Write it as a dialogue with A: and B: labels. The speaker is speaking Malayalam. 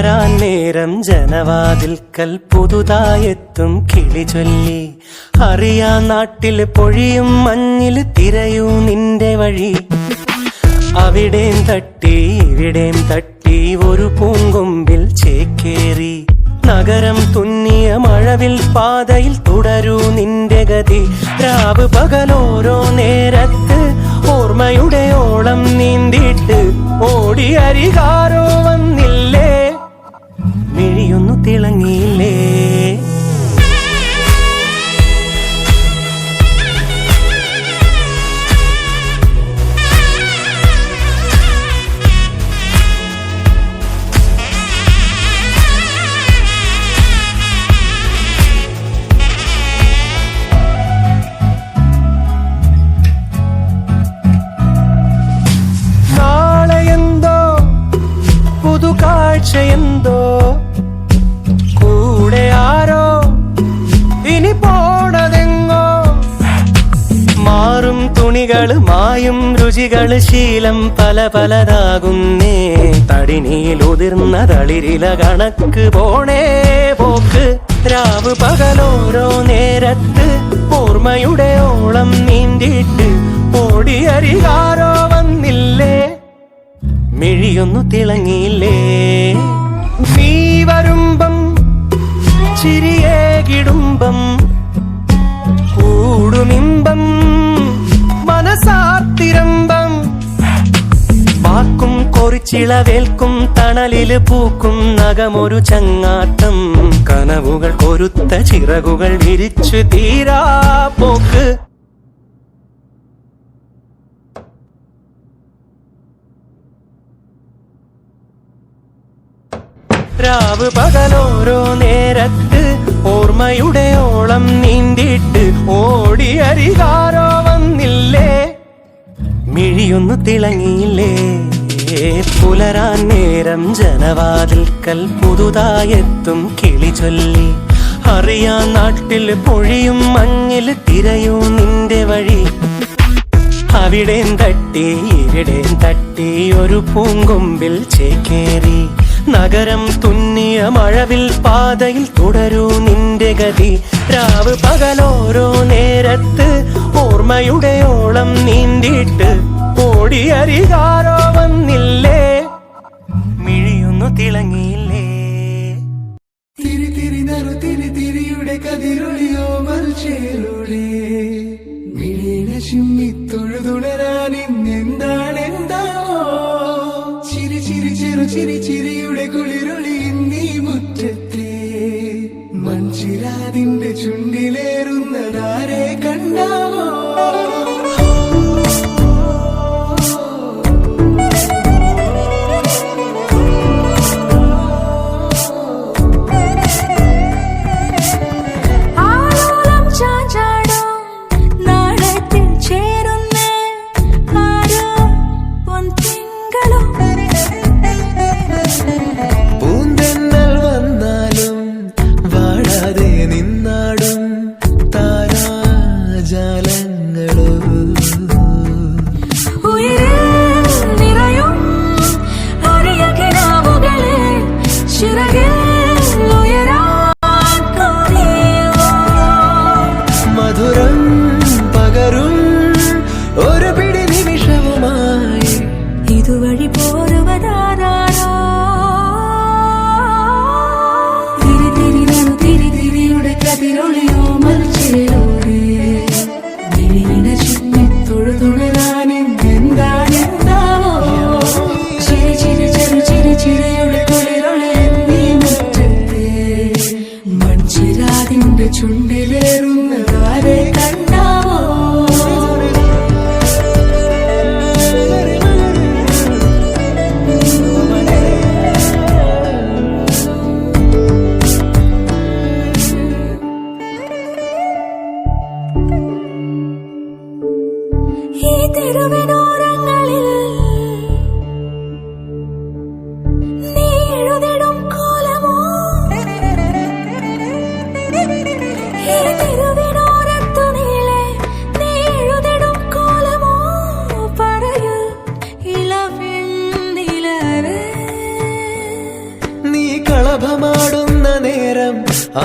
A: പുലരാൻ നേരം ജനവാതിൽക്കൽ പുതുതായെത്തും കിളി ചൊല്ലി. അറിയാ നാട്ടിൽ പൊഴിയും മഞ്ഞിൽ തിരയൂ നിന്റെ വഴി. അവിടേം തട്ടി ഇവിടേം തട്ടി ഒരു പൂങ്കൊമ്പിൽ ചേക്കേറി. നഗരം തുന്നിയ മഴവിൽ പാതയിൽ തുടരൂ നിന്റെ ഗതി. രാവ് പകലോരോ നേരത്ത് ഓർമ്മയുടെ ഓളം നീന്തിയിട്ട് ഓടി അരികാരോ വന്നില്ലേ, മിഴിയൊന്നു തിളങ്ങിയില്ലേ. കാഴ്ചയെന്തോ കൂടെ ആരോ ഇനി പോണതെങ്ങോ. മാറും തുണികള് മായും രുചികള് ശീലം പല പലതാകുന്നേ. തടിനിയിൽ ഉതിർന്ന തളിരില കണക്ക് പോണേ പോക്ക്. രാവ് പകലോരോ നേരത്ത് ഓർമ്മയുടെ ഓളം നീന്തിയിട്ട് ഓടിയരികാരോ വന്നില്ലേ, മിഴിയൊന്നു തിളങ്ങിയില്ലേ. നീ വരുമ്പം ചിരിയേകിടുമ്പം കൂടുമിമ്പം മനസാർത്തിരമ്പം. വാക്കും കൊറിച്ചിളവേൽക്കും തണലില് പൂക്കും നഖമൊരു ചങ്ങാട്ടം. കനവുകൾ കൊരുത്ത ചിറകുകൾ വിരിച്ചു തീരാ പോക്ക്. രാവ് പകലോരോ നേരത്ത് ഓർമ്മയുടെ ഓളം നീന്തിയിട്ട് ഓടി അരികാരോ വന്നില്ലേ, മിഴിയൊന്നു തിളങ്ങിയില്ലേ. പുലരാൻ നേരം ജനവാതിൽക്കൽ പുതുതായെത്തും കിളി ചൊല്ലി. അറിയാ നാട്ടിൽ പൊഴിയും മഞ്ഞിൽ തിരയൂ നിന്റെ വഴി. അവിടേം തട്ടി ഇവിടേം തട്ടി ഒരു പൂങ്കൊമ്പിൽ ചേക്കേറി. നഗരം തുന്നിയ മഴവിൽ പാതയിൽ തുടരൂ നിന്റെ ഗതി. രാവ് പകലോരോ നേരത്ത് ഓർമ്മയുടെ ഓളം നീന്തിയിട്ട് ഓടി അരികാരോ വന്നില്ലേ, മിഴിയൊന്നു തിളങ്ങിയില്ലേ.
B: തിരി തിരി നറു തിരി തിരിയുടെ കതിരൊളിയോ മൽച്ചേലൂടെ മിഴിനെ ചിമ്മി തൊഴുതുണരാൻ ഇന്നെന്താണെന്താവോ. ചിരി ചിരി ചെറു ചിരി ചിരിയുടെ കുളിരൊളി നീ മുറ്റത്തെ മൺചിരാതിന്റെ ചുണ്ടിലേറുന്നതാരെ കണ്ടാവോ.
C: ഇതുവഴി പോരുവതാരോ. തിരി തിരി നറു തിരി തിരിയുടെ കതിരൊളിയോ മൽച്ചേലൂടെ മിഴിനെ ചിമ്മി തൊഴുതുണരാൻ എന്താണെന്താവോ. ചിരി ചിരി ചെറു ചിരി ചിരിയുടെ കുളിരൊളി നീ മുറ്റത്തെ മൺചിരാതിന്റെ ചുണ്ടിലേറുന്നതാരെ കണ്ടാവോ. ഈ തെരുവിനോരങ്ങളിൽ നീ എഴുതിടും കോലമോ. ഈ തെരുവിനോരത്തു നീളെ നീ എഴുതിടും കോലമോ. പറയൂ ഇളവെണ്ണിലവേ,
B: നീ ആ